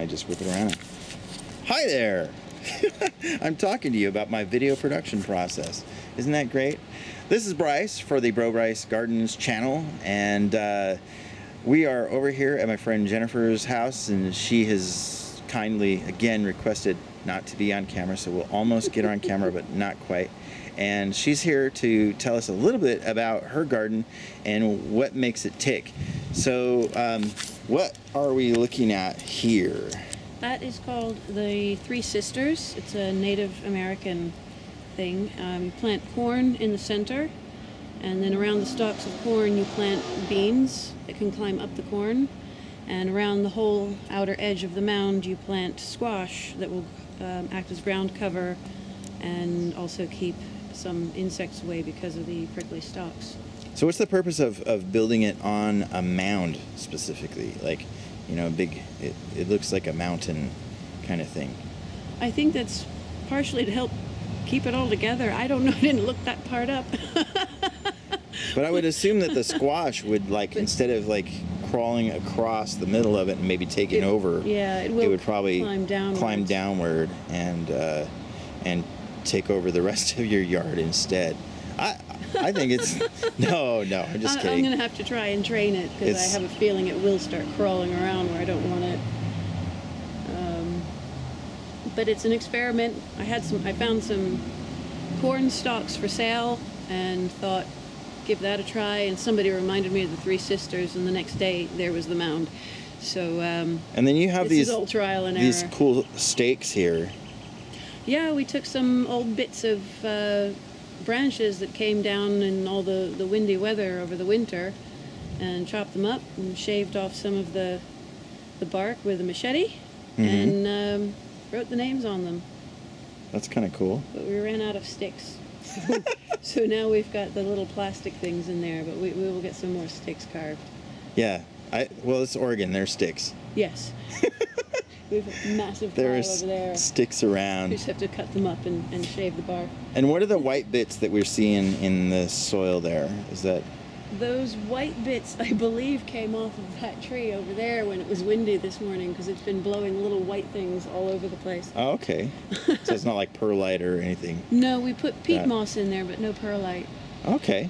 just whip it around. Hi there! I'm talking to you about my video production process. Isn't that great? This is Bryce for the BroBryceGardens channel, and we are over here at my friend Jennifer's house, and she has kindly again requested not to be on camera, so we'll almost get her on camera, but not quite. And she's here to tell us a little bit about her garden and what makes it tick. So what are we looking at here? That is called the Three Sisters. It's a Native American thing. You plant corn in the center, and then around the stalks of corn you plant beans that can climb up the corn, and around the whole outer edge of the mound you plant squash that will act as ground cover and also keep some insects away because of the prickly stalks. So what's the purpose of building it on a mound specifically? Like, you know, big, it looks like a mountain kind of thing. I think that's partially to help keep it all together. I don't know, I didn't look that part up. But I would assume that the squash would, like, instead of like crawling across the middle of it and maybe taking over, yeah, it would probably climb downward and take over the rest of your yard instead. I think it's no, I'm just kidding. I'm gonna have to try and train it because I have a feeling it will start crawling around where I don't want it. But it's an experiment. I found some corn stalks for sale and thought, give that a try. And somebody reminded me of the Three Sisters, and the next day there was the mound. So and then you have these old trial and these error. Cool stakes here. Yeah, we took some old bits of branches that came down in all the windy weather over the winter and chopped them up and shaved off some of the bark with a machete and wrote the names on them. That's kind of cool. But we ran out of sticks. So now we've got the little plastic things in there, but we will get some more sticks carved. Yeah, well, it's Oregon, they're sticks. Yes. We have a massive pile over there. Sticks around. We just have to cut them up and shave the bark. And what are the white bits that we're seeing in the soil there? Is that... Those white bits, I believe, came off of that tree over there when it was windy this morning, because it's been blowing little white things all over the place. Oh, okay. So it's not like perlite or anything? No, we put peat moss in there, but no perlite. Okay.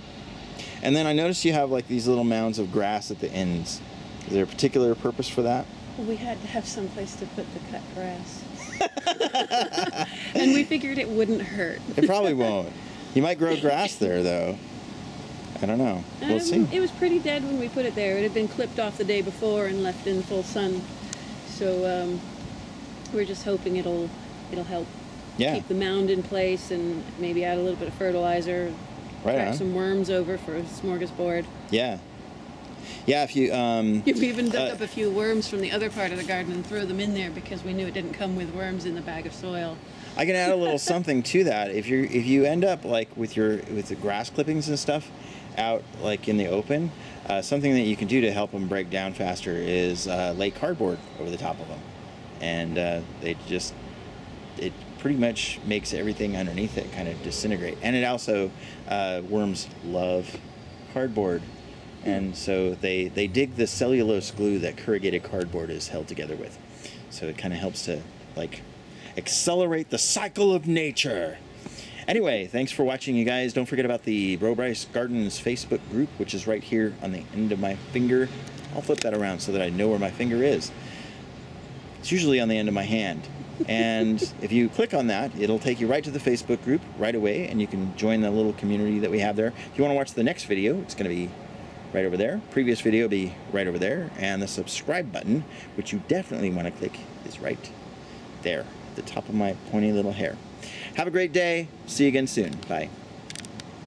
And then I noticed you have like these little mounds of grass at the ends. Is there a particular purpose for that? Well, we had to have some place to put the cut grass. And we figured it wouldn't hurt. It probably won't. You might grow grass there, though. I don't know. We'll see. It was pretty dead when we put it there. It had been clipped off the day before and left in full sun. So we're just hoping it'll help keep the mound in place and maybe add a little bit of fertilizer. Crack some worms over for a smorgasbord. Yeah. Yeah, if you... we even dug up a few worms from the other part of the garden and throw them in there because we knew it didn't come with worms in the bag of soil. I can add a little something to that. If you end up like with the grass clippings and stuff out like in the open, something that you can do to help them break down faster is lay cardboard over the top of them, and it pretty much makes everything underneath it kind of disintegrate. And it also worms love cardboard. And so they dig the cellulose glue that corrugated cardboard is held together with. So it kind of helps to like accelerate the cycle of nature. Anyway, thanks for watching, you guys. Don't forget about the BroBryceGardens Facebook group, which is right here on the end of my finger. I'll flip that around so that I know where my finger is. It's usually on the end of my hand. And if you click on that, it'll take you right to the Facebook group right away, and you can join the little community that we have there. If you want to watch the next video, it's going to be right over there. Previous video will be right over there. And the subscribe button, which you definitely want to click, is right there, at the top of my pointy little hair. Have a great day. See you again soon. Bye.